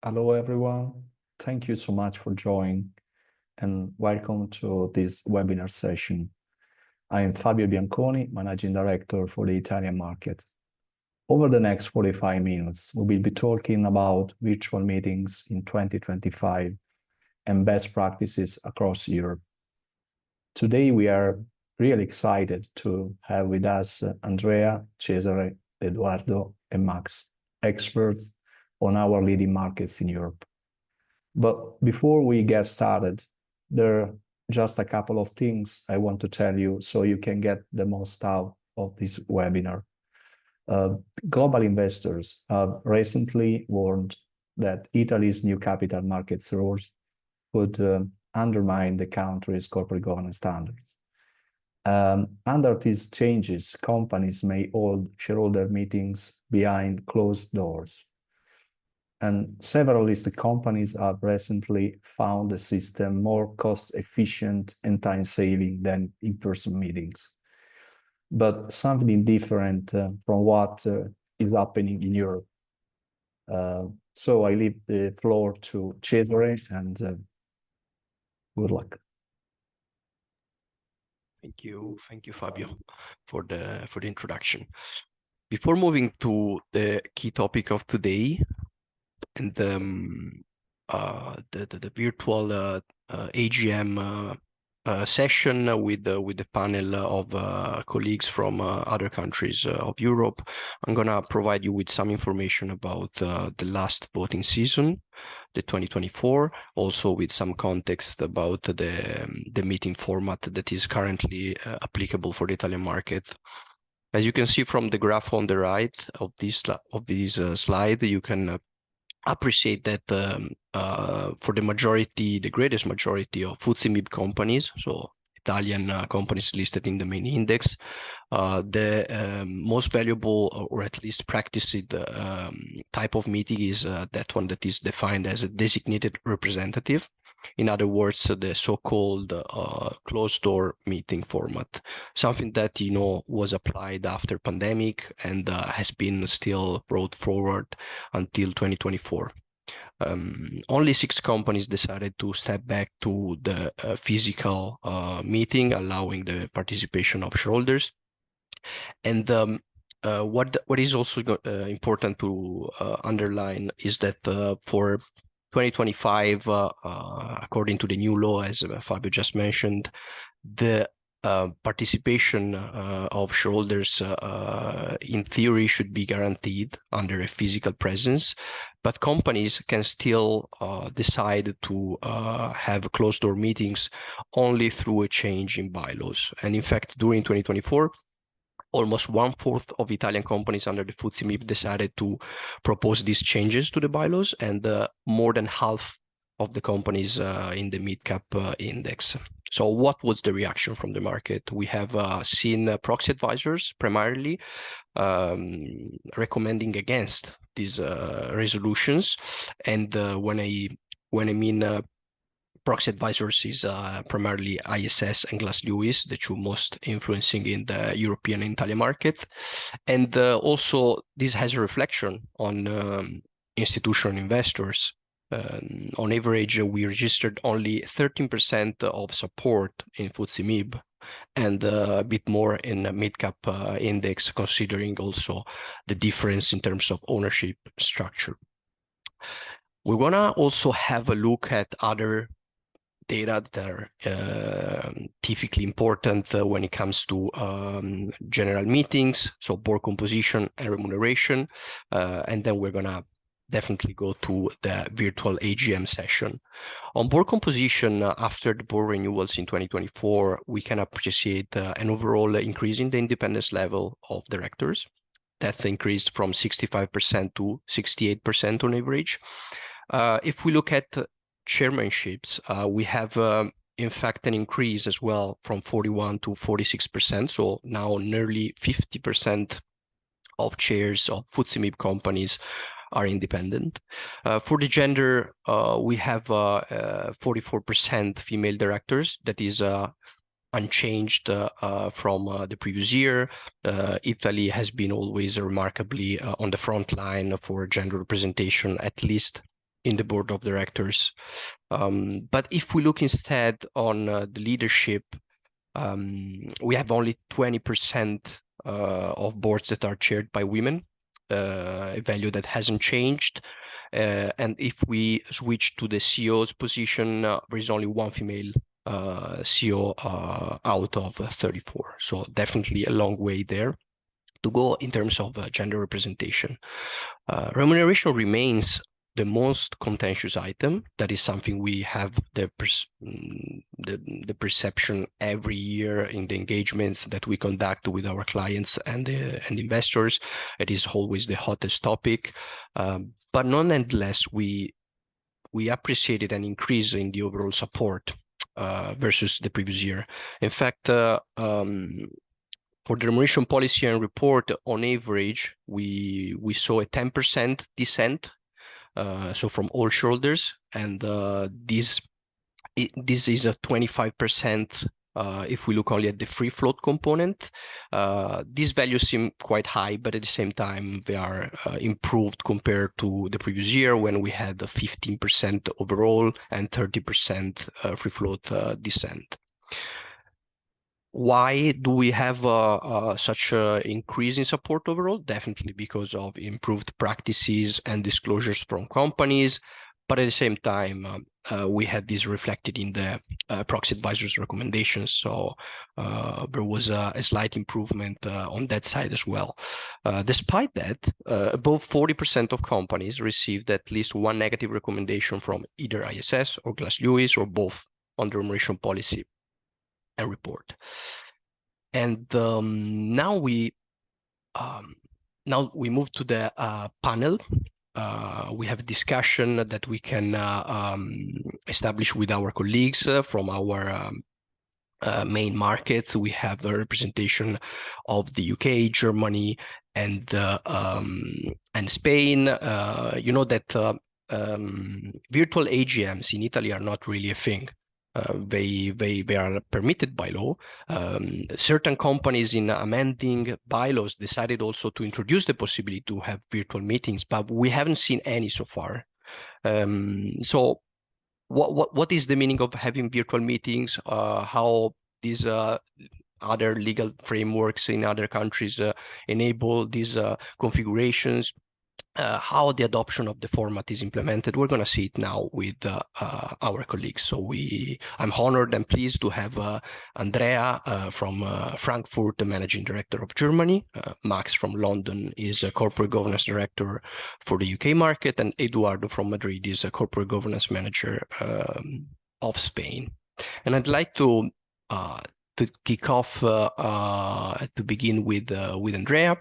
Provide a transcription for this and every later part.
Hello, everyone. Thank you so much for joining and welcome to this webinar session. I am Fabio Bianconi, Managing Director for the Italian market. Over the next 45 minutes, we will be talking about virtual meetings in 2025 and best practices across Europe. Today, we are really excited to have with us Andrea, Cesare, Eduardo, and Max, experts on our leading markets in Europe. But before we get started, there are just a couple of things I want to tell you so you can get the most out of this webinar. Global investors have recently warned that Italy's new capital markets rules could undermine the country's corporate governance standards. Under these changes, companies may hold shareholder meetings behind closed doors. And several listed companies have recently found the system more cost-efficient and time-saving than in-person meetings. But something different from what is happening in Europe. So I leave the floor to Cesare, and good luck. Thank you, Fabio, for the introduction. Before moving to the key topic of today, and the virtual AGM session with the panel of colleagues from other countries of Europe, I'm gonna provide you with some information about the last voting season, the 2024, also with some context about the meeting format that is currently applicable for the Italian market. As you can see from the graph on the right of this slide, you can appreciate that for the greatest majority of FTSE MIB companies, so Italian companies listed in the main index, the most valuable or at least practiced type of meeting is that one that is defined as a designated representative. In other words, the so-called closed-door meeting format, something that was applied after pandemic and has been still brought forward until 2024. Only 6 companies decided to step back to the physical meeting, allowing the participation of shareholders. And what is also important to underline is that for 2025, according to the new law, as Fabio just mentioned, the participation of shareholders in theory should be guaranteed under a physical presence, but companies can still decide to have closed-door meetings only through a change in bylaws. And in fact, during 2024, almost 1/4 of Italian companies under the FTSE MIB decided to propose these changes to the bylaws, and more than half of the companies in the mid-cap index. So what was the reaction from the market? We have seen proxy advisors primarily recommending against these resolutions. And when I mean proxy advisors is primarily ISS and Glass Lewis, the two most influencing in the European and Italian market. And also this has a reflection on institutional investors. On average, we registered only 13% of support in FTSE MIB and a bit more in the mid-cap index, considering also the difference in terms of ownership structure. We want to also have a look at other data that are typically important when it comes to general meetings, so board composition and remuneration, and then we're gonna definitely go to the virtual AGM session. On board composition, after the board renewals in 2024, we can appreciate an overall increase in the independence level of directors. That increased from 65% to 68% on average. If we look at chairmanships, we have in fact an increase as well from 41 to 46%. So now nearly 50% of chairs of FTSE MIB companies are independent. For the gender, we have 44% female directors. That is unchanged from the previous year. Italy has been always remarkably on the front line for gender representation, at least in the board of directors. But if we look instead on the leadership, we have only 20% of boards that are chaired by women, a value that hasn't changed. And if we switch to the CEO's position, there is only one female CEO out of 34. So definitely a long way there to go in terms of gender representation. Remuneration remains the most contentious item. That is something we have the perception every year in the engagements that we conduct with our clients and investors. It is always the hottest topic, but nonetheless, we appreciated an increase in the overall support versus the previous year. In fact, for the remuneration policy and report, on average, we saw a 10% descent, so from all shareholders, and this is a 25% if we look only at the free float component. These values seem quite high, but at the same time, they are improved compared to the previous year when we had a 15% overall and 30% free float descent. Why do we have such an increase in support overall? Definitely because of improved practices and disclosures from companies, but at the same time, we had this reflected in the proxy advisors' recommendations. So there was a slight improvement on that side as well. Despite that, above 40% of companies received at least one negative recommendation from either ISS or Glass Lewis or both on the remuneration policy and report. And now we move to the panel. We have a discussion that we can establish with our colleagues from our main markets. We have a representation of the UK, Germany, and Spain. You know that virtual AGMs in Italy are not really a thing. They are permitted by law. Certain companies in amending bylaws decided also to introduce the possibility to have virtual meetings, but we haven't seen any so far. So what is the meaning of having virtual meetings? How these other legal frameworks in other countries enable these configurations? How the adoption of the format is implemented. We're going to see it now with our colleagues. So I'm honored and pleased to have Andrea from Frankfurt, the Managing Director of Germany. Max from London is a Corporate Governance Director for the UK market, and Eduardo from Madrid is a Corporate Governance Manager of Spain. And I'd like to kick off to begin with Andrea.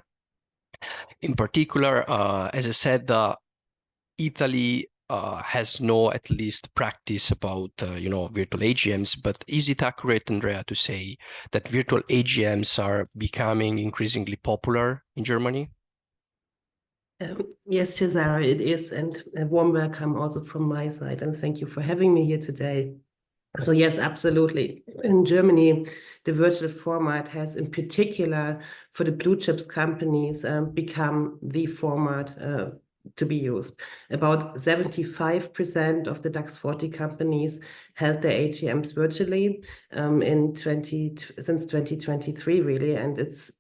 In particular, as I said, Italy has no at least practice about virtual AGMs, but is it accurate, Andrea, to say that virtual AGMs are becoming increasingly popular in Germany? Yes, Cesare, it is, and a warm welcome also from my side, and thank you for having me here today. So yes, absolutely. In Germany, the virtual format has, in particular for the blue chips companies, become the format to be used. About 75% of the DAX 40 companies held their AGMs virtually since 2023, really, and it's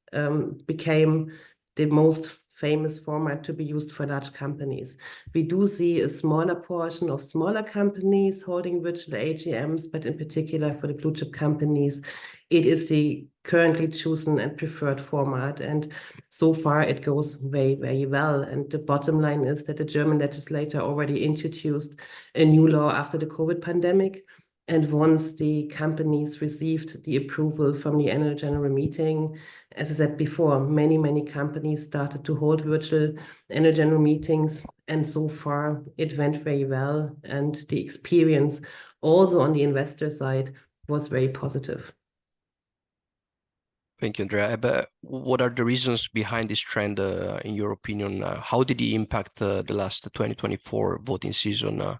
became the most famous format to be used for large companies. We do see a smaller portion of smaller companies holding virtual AGMs, but in particular for the blue chip companies, it is the currently chosen and preferred format. And so far it goes very, very well. And the bottom line is that the German legislator already introduced a new law after the COVID pandemic. And once the companies received the approval from the annual general meeting, as I said before, many companies started to hold virtual annual general meetings. And so far it went very well. And the experience also on the investor side was very positive. Thank you, Andrea. But what are the reasons behind this trend, in your opinion? How did it impact the last 2024 voting season?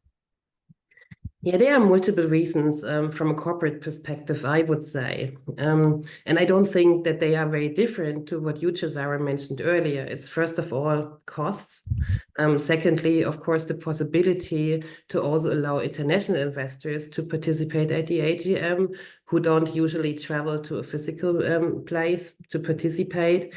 Yeah, there are multiple reasons from a corporate perspective, I would say. And I don't think that they are very different to what you, Cesare, mentioned earlier. It's first of all costs. Secondly, of course, the possibility to also allow international investors to participate at the AGM who don't usually travel to a physical place to participate.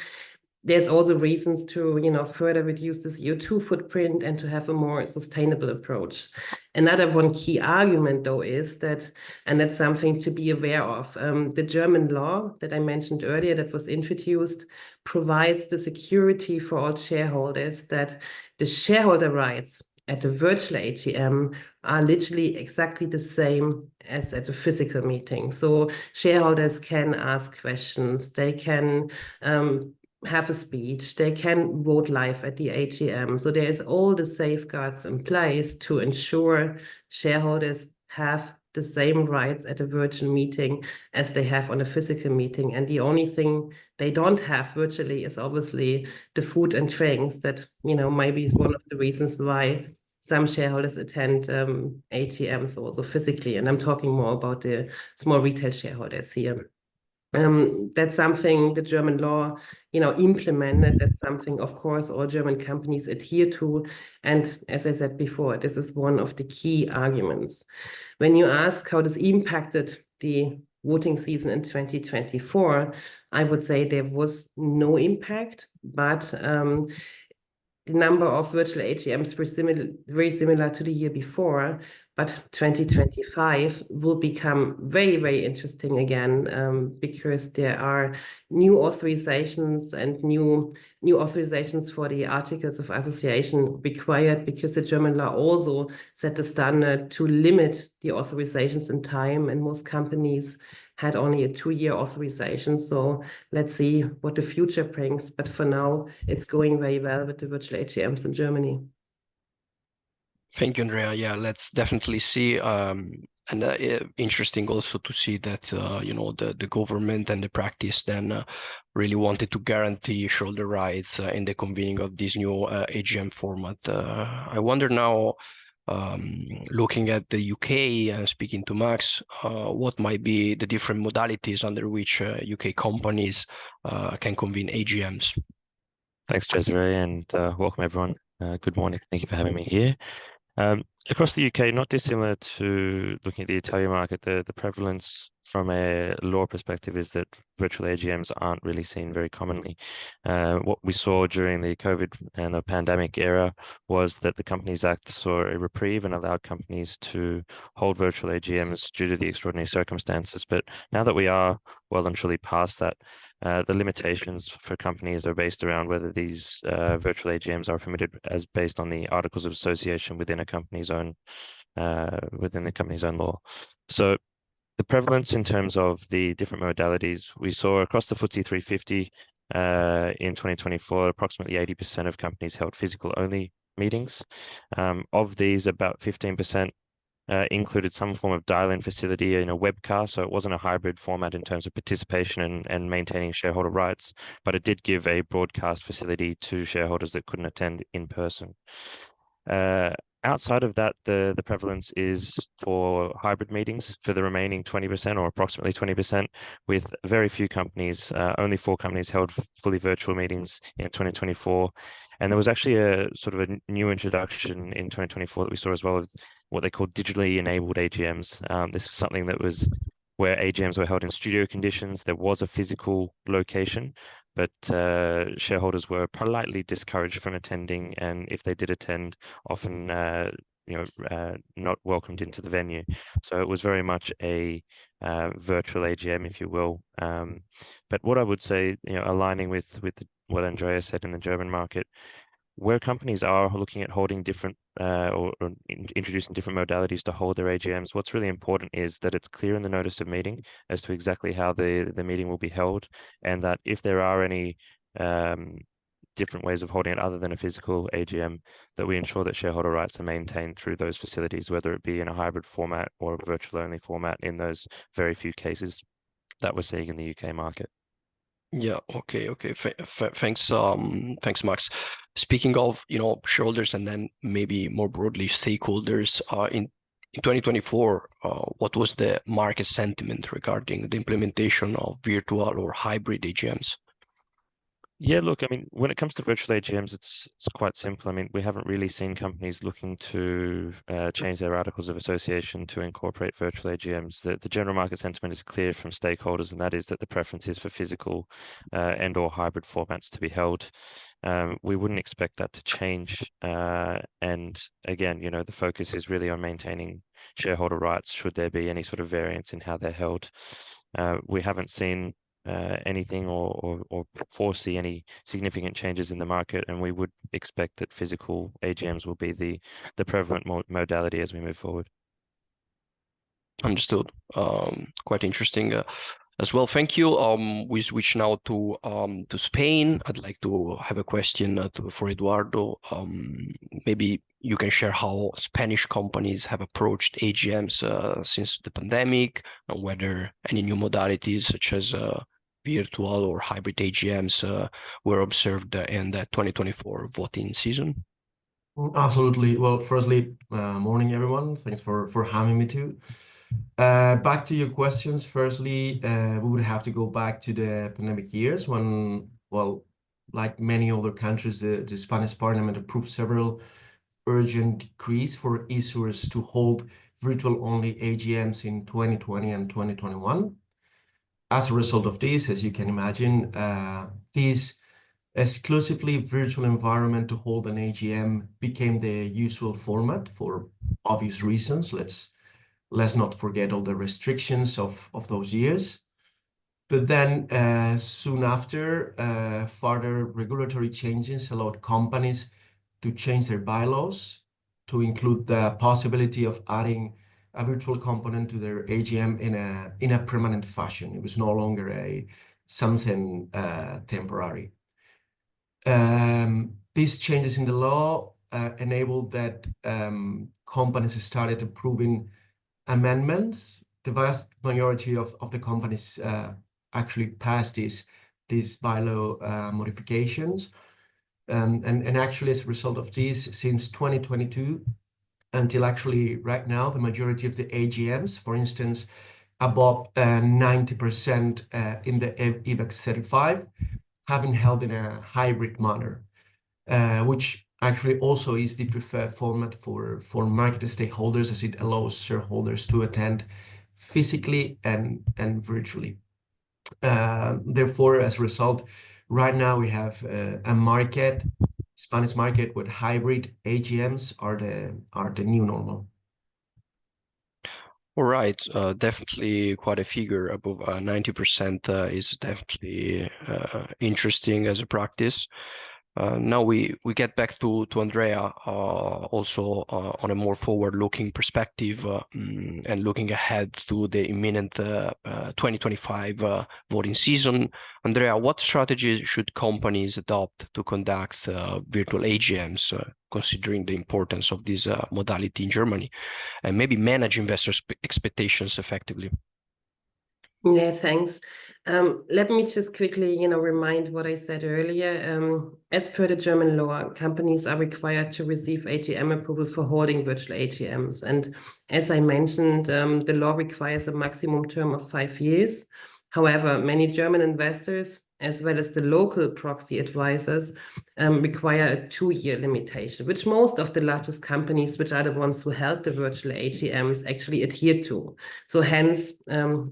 There's also reasons to, further reduce the CO2 footprint and to have a more sustainable approach. Another one key argument, though, is that, and that's something to be aware of, the German law that I mentioned earlier that was introduced provides the security for all shareholders that the shareholder rights at the virtual AGM are literally exactly the same as at a physical meeting. So shareholders can ask questions, they can have a speech, they can vote live at the AGM. So there is all the safeguards in place to ensure shareholders have the same rights at a virtual meeting as they have on a physical meeting. And the only thing they don't have virtually is obviously the food and drinks that, maybe is one of the reasons why some shareholders attend AGMs also physically. And I'm talking more about the small retail shareholders here. That's something the German law, implemented. That's something, of course, all German companies adhere to. And as I said before, this is one of the key arguments. When you ask how this impacted the voting season in 2024, I would say there was no impact, but the number of virtual AGMs were very similar to the year before, but 2025 will become very, very interesting again because there are new authorizations and new authorizations for the articles of association required because the German law also set the standard to limit the authorizations in time, and most companies had only a 2-year authorization. So let's see what the future brings. But for now, it's going very well with the virtual AGMs in Germany. Thank you, Andrea. Yeah, let's definitely see. And interesting also to see that, the government and the practice then really wanted to guarantee shareholder rights in the convening of this new AGM format. I wonder now, looking at the UK and speaking to Max, what might be the different modalities under which UK companies can convene AGMs? Thanks, Cesare, and welcome everyone. Good morning. Thank you for having me here. Across the UK, not dissimilar to looking at the Italian market, the prevalence from a law perspective is that virtual AGMs aren't really seen very commonly. What we saw during the COVID and the pandemic era was that the Companies Act saw a reprieve and allowed companies to hold virtual AGMs due to the extraordinary circumstances. But now that we are well and truly past that, the limitations for companies are based around whether these virtual AGMs are permitted as based on the Articles of Association within a company's own law. So the prevalence in terms of the different modalities we saw across the FTSE 350 in 2024, approximately 80% of companies held physical only meetings. Of these, about 15% included some form of dial-in facility in a webcast, so it wasn't a hybrid format in terms of participation and maintaining shareholder rights, but it did give a broadcast facility to shareholders that couldn't attend in person. Outside of that, the prevalence is for hybrid meetings for the remaining 20% or approximately 20%, with very few companies, only 4 companies held fully virtual meetings in 2024. And there was actually a sort of a new introduction in 2024 that we saw as well, of what they call digitally enabled AGMs. This is something that was where AGMs were held in studio conditions. There was a physical location, but shareholders were politely discouraged from attending, and if they did attend, often not welcomed into the venue. So it was very much a virtual AGM, if you will. But what I would say, aligning with what Andrea said in the German market, where companies are looking at holding different or introducing different modalities to hold their AGMs, what's really important is that it's clear in the notice of meeting as to exactly how the meeting will be held, and that if there are any different ways of holding it other than a physical AGM, that we ensure that shareholder rights are maintained through those facilities, whether it be in a hybrid format or a virtual only format in those very few cases that we're seeing in the UK market. Yeah. Okay. Thanks. Thanks, Max. Speaking of, shareholders and then maybe more broadly stakeholders, in 2024, what was the market sentiment regarding the implementation of virtual or hybrid AGMs? Yeah, look, I mean, when it comes to virtual AGMs, it's quite simple. I mean, we haven't really seen companies looking to change their articles of association to incorporate virtual AGMs. The general market sentiment is clear from stakeholders, and that is that the preference is for physical and/or hybrid formats to be held. We wouldn't expect that to change. And again, you know, the focus is really on maintaining shareholder rights should there be any sort of variance in how they're held. We haven't seen anything or foresee any significant changes in the market, and we would expect that physical AGMs will be the prevalent modality as we move forward. Understood. Quite interesting as well. Thank you. We switch now to Spain. I'd like to have a question for Eduardo. Maybe you can share how Spanish companies have approached AGMs since the pandemic, and whether any new modalities such as virtual or hybrid AGMs were observed in the 2024 voting season. Absolutely. Well, firstly, morning, everyone. Thanks for having me too. Back to your questions. Firstly, we would have to go back to the pandemic years when, well, like many other countries, the Spanish Parliament approved several urgent decrees for issuers to hold virtual-only AGMs in 2020 and 2021. As a result of this, as you can imagine, this exclusively virtual environment to hold an AGM became the usual format for obvious reasons. Let's not forget all the restrictions of those years. But then soon after, further regulatory changes allowed companies to change their bylaws to include the possibility of adding a virtual component to their AGM in a permanent fashion. It was no longer something temporary. These changes in the law enabled that companies started approving amendments. The vast majority of the companies actually passed these bylaw modifications. And actually, as a result of this, since 2022 until actually right now, the majority of the AGMs, for instance, above 90% in the IBEX 35, have been held in a hybrid manner, which actually also is the preferred format for market stakeholders, as it allows shareholders to attend physically and virtually. Therefore, as a result, right now we have a market, Spanish market, with hybrid AGMs are the new normal. All right, definitely quite a figure above 90% is definitely interesting as a practice. Now we get back to Andrea, also on a more forward-looking perspective and looking ahead to the imminent 2025 voting season. Andrea, what strategies should companies adopt to conduct virtual AGMs, considering the importance of this modality in Germany, and maybe manage investors' expectations effectively? Yeah, thanks. Let me just quickly, remind what I said earlier. As per the German law, companies are required to receive AGM approval for holding virtual AGMs. And as I mentioned, the law requires a maximum term of 5 years. However, many German investors, as well as the local proxy advisors, require a 2-year limitation, which most of the largest companies, which are the ones who held the virtual AGMs, actually adhere to. So hence,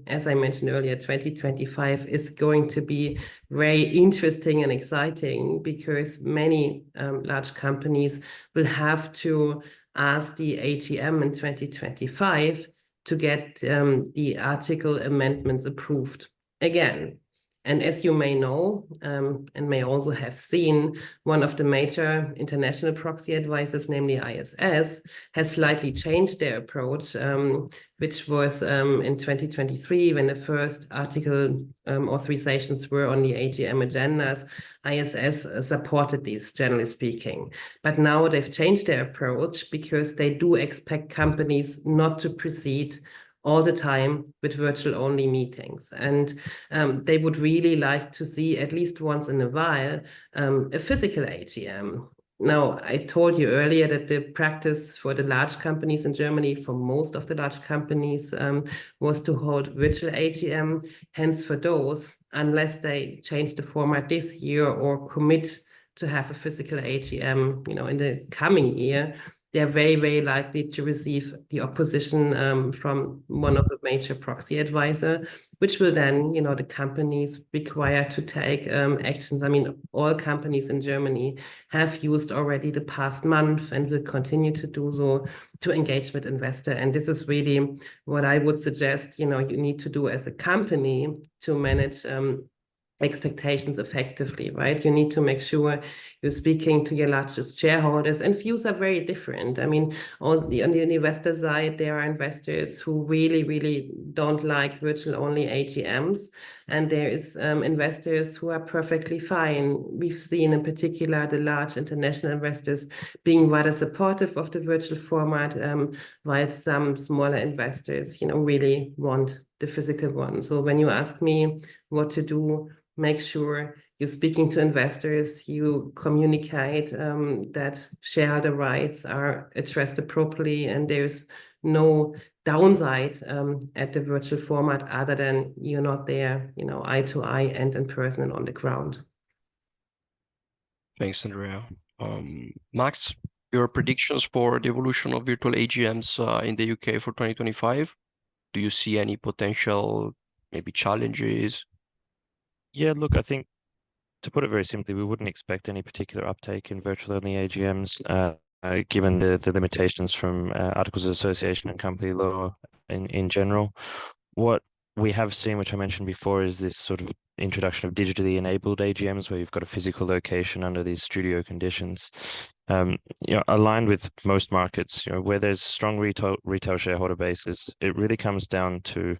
as I mentioned earlier, 2025 is going to be very interesting and exciting, because many large companies will have to ask the AGM in 2025 to get the article amendments approved again. And as you may know, and may also have seen, one of the major international proxy advisors, namely ISS, has slightly changed their approach, which was in 2023, when the first article authorizations were on the AGM agendas. ISS supported these, generally speaking. But now they've changed their approach, because they do expect companies not to proceed all the time with virtual-only meetings. And they would really like to see, at least once in a while, a physical AGM. Now, I told you earlier that the practice for the large companies in Germany, for most of the large companies, was to hold virtual AGM. Hence, for those, unless they change the format this year or commit to have a physical AGM, in the coming year, they're very, very likely to receive the opposition from one of the major proxy advisor, which will then, the companies require to take actions. I mean, all companies in Germany have used already the past month and will continue to do so to engage with investor. And this is really what I would suggest, you need to do as a company to manage expectations effectively, right? You need to make sure you're speaking to your largest shareholders, and views are very different. I mean, on the investor side, there are investors who really, really don't like virtual only AGMs, and there is investors who are perfectly fine. We've seen in particular the large international investors being rather supportive of the virtual format, while some smaller investors, really want the physical one. So when you ask me what to do, make sure you're speaking to investors, you communicate that shareholder rights are addressed appropriately, and there's no downside at the virtual format other than you're not there, eye to eye and in person and on the ground. Thanks, Andrea. Max, your predictions for the evolution of virtual AGMs in the UK for 2025? Do you see any potential, maybe challenges? Yeah, look, I think to put it very simply, we wouldn't expect any particular uptake in virtual only AGMs, given the limitations from Articles of Association and company law in general. What we have seen, which I mentioned before, is this sort of introduction of digitally enabled AGMs, where you've got a physical location under these studio conditions. Aligned with most markets, where there's strong retail shareholder bases, it really comes down to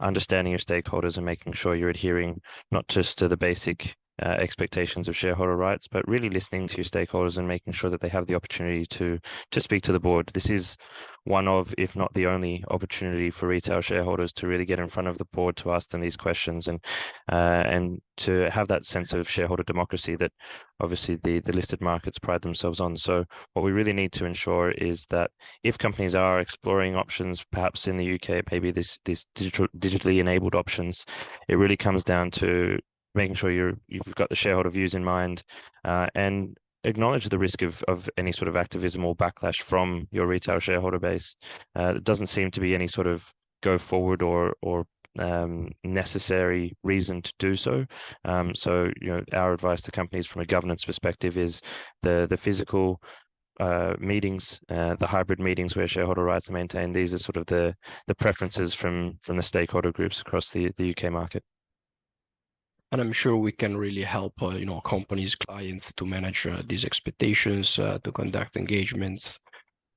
understanding your stakeholders and making sure you're adhering not just to the basic expectations of shareholder rights, but really listening to your stakeholders and making sure that they have the opportunity to speak to the board. This is one of, if not the only, opportunity for retail shareholders to really get in front of the board to ask them these questions and to have that sense of shareholder democracy that obviously the listed markets pride themselves on. So what we really need to ensure is that if companies are exploring options, perhaps in the UK, maybe these digitally enabled options, it really comes down to making sure you've got the shareholder views in mind and acknowledge the risk of any sort of activism or backlash from your retail shareholder base. It doesn't seem to be any sort of go forward or necessary reason to do so. So our advice to companies from a governance perspective is the physical meetings, the hybrid meetings where shareholder rights are maintained. These are sort of the preferences from the stakeholder groups across the UK market. And I'm sure we can really help, companies, clients to manage these expectations, to conduct engagements.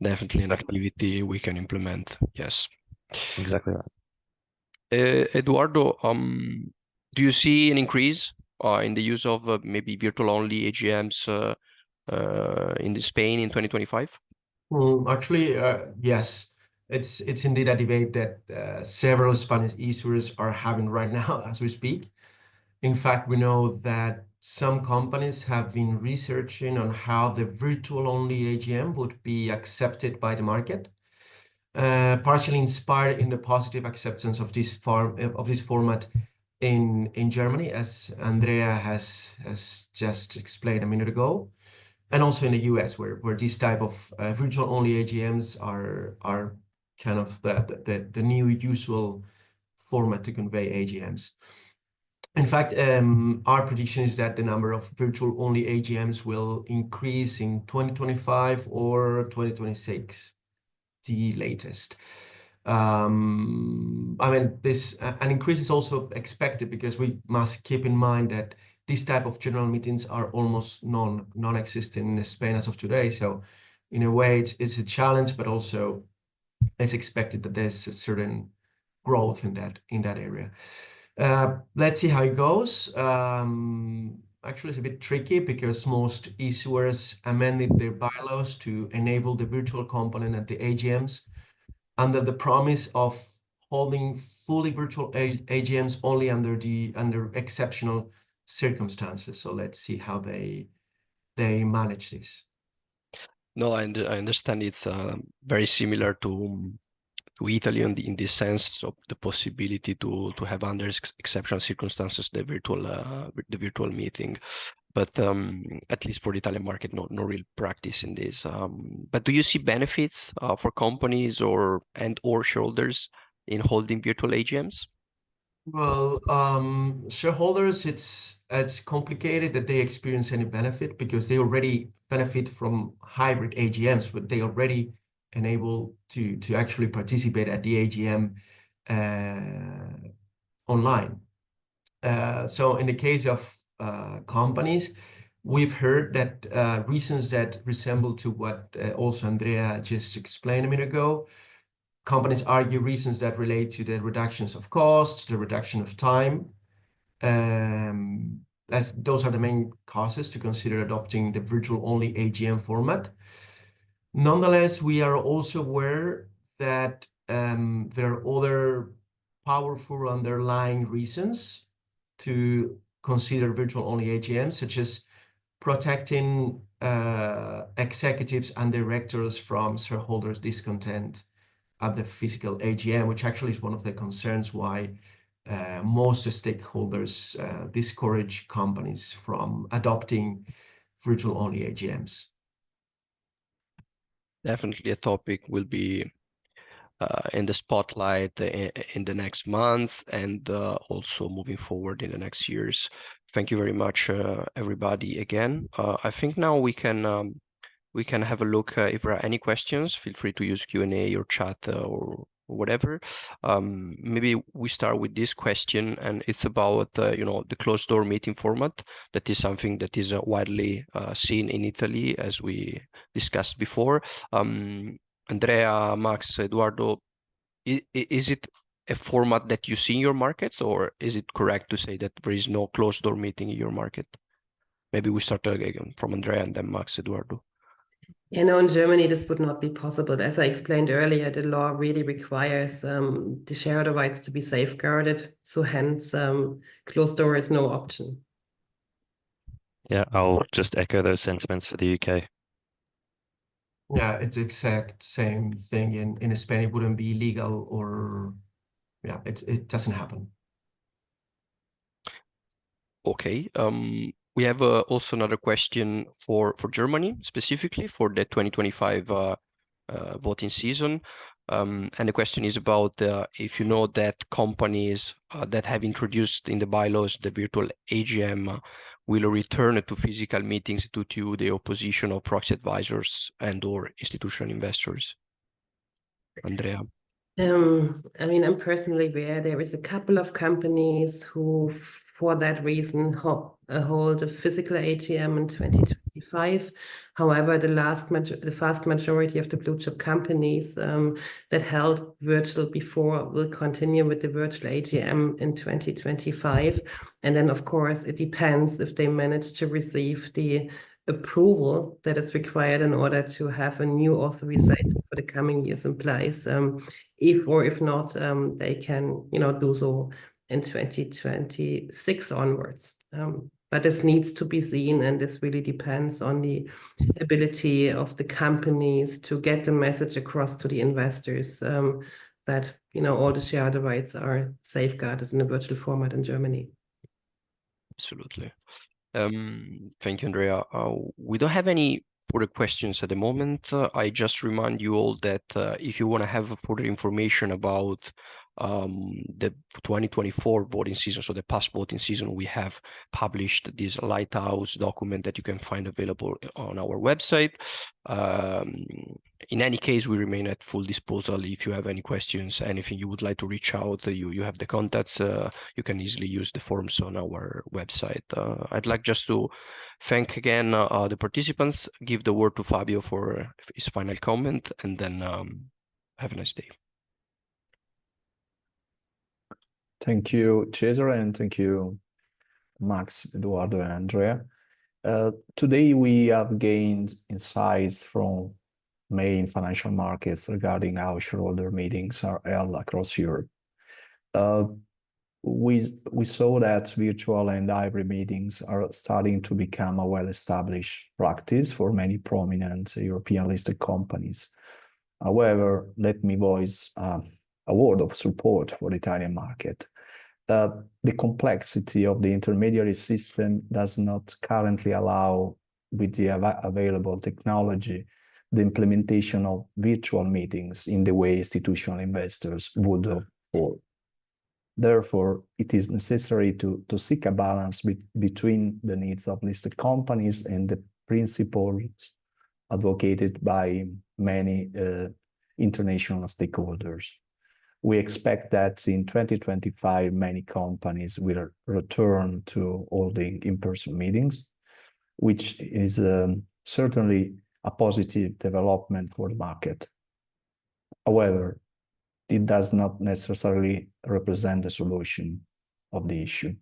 Definitely an activity we can implement. Yes. Exactly right. Eduardo, do you see an increase in the use of maybe virtual-only AGMs in Spain in 2025? Actually, yes. It's indeed a debate that several Spanish issuers are having right now as we speak. In fact, we know that some companies have been researching on how the virtual-only AGM would be accepted by the market, partially inspired in the positive acceptance of this format in Germany, as Andrea has just explained a minute ago, and also in the US, where this type of virtual-only AGMs are kind of the new usual format to convey AGMs. In fact, our prediction is that the number of virtual-only AGMs will increase in 2025 or 2026, the latest. I mean, an increase is also expected because we must keep in mind that this type of general meetings are almost non-existent in Spain as of today. So in a way, it's a challenge, but also it's expected that there's a certain growth in that area. Let's see how it goes. Actually, it's a bit tricky because most issuers amended their bylaws to enable the virtual component at the AGMs under the promise of holding fully virtual AGMs only under exceptional circumstances. So let's see how they manage this. No, I understand it's very similar to Italy in this sense of the possibility to have under exceptional circumstances the virtual meeting, but at least for the Italian market, no real practice in this. But do you see benefits for companies or shareholders in holding virtual AGMs? Well, shareholders, it's complicated that they experience any benefit because they already benefit from hybrid AGMs, but they already enable to actually participate at the AGM online. So in the case of companies, we've heard that reasons that resemble to what also Andrea just explained a minute ago. Companies argue reasons that relate to the reductions of costs, the reduction of time. As those are the main causes to consider adopting the virtual-only AGM format. Nonetheless, we are also aware that there are other powerful underlying reasons to consider virtual-only AGMs, such as protecting executives and directors from shareholders' discontent at the physical AGM, which actually is one of the concerns why most stakeholders discourage companies from adopting virtual-only AGMs. Definitely a topic will be in the spotlight in the next months and also moving forward in the next years. Thank you very much, everybody, again. I think now we can have a look. If there are any questions, feel free to use Q&A or chat or whatever. Maybe we start with this question, and it's about the closed door meeting format. That is something that is widely seen in Italy, as we discussed before. Andrea, Max, Eduardo, is it a format that you see in your markets, or is it correct to say that there is no closed door meeting in your market? Maybe we start again from Andrea and then Max, Eduardo. In Germany, this would not be possible. As I explained earlier, the law really requires the shareholder rights to be safeguarded. So hence, closed door is no option. Yeah, I'll just echo those sentiments for the UK. Yeah, it's exact same thing in Spain. It wouldn't be legal, or yeah, it doesn't happen. Okay. We have also another question for Germany, specifically for the 2025 voting season. And the question is about if you know that companies that have introduced in the bylaws the virtual AGM will return to physical meetings due to the opposition of proxy advisors and/or institutional investors. Andrea. I mean, I'm personally aware there is a couple of companies who, for that reason, hold a physical AGM in 2025. However, the vast majority of the blue chip companies that held virtual before will continue with the virtual AGM in 2025. And then, of course, it depends if they manage to receive the approval that is required in order to have a new authorization for the coming years in place. If not, they can, do so in 2026 onwards. But this needs to be seen, and this really depends on the ability of the companies to get the message across to the investors that, all the shareholder rights are safeguarded in a virtual format in Germany. Absolutely. Thank you, Andrea. We don't have any further questions at the moment. I just remind you all that if you want to have further information about the 2024 voting season, so the past voting season, we have published this Lighthouse document that you can find available on our website. In any case, we remain at full disposal. If you have any questions, anything you would like to reach out, you have the contacts. You can easily use the forms on our website. I'd like just to thank again the participants, give the word to Fabio for his final comment, and then have a nice day. Thank you, Cesare, and thank you, Max, Eduardo, and Andrea. Today, we have gained insights from main financial markets regarding how shareholder meetings are held across Europe. we saw that virtual and hybrid meetings are starting to become a well-established practice for many prominent European listed companies. However, let me voice a word of support for the Italian market. The complexity of the intermediary system does not currently allow, with the available technology, the implementation of virtual meetings in the way institutional investors would hope for. Therefore, it is necessary to seek a balance between the needs of listed companies and the principles advocated by many international stakeholders. We expect that in 2025, many companies will return to holding in-person meetings, which is certainly a positive development for the market. However, it does not necessarily represent the solution of the issue.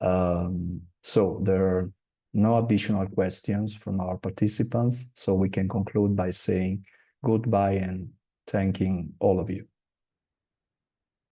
So there are no additional questions from our participants, so we can conclude by saying goodbye and thanking all of you.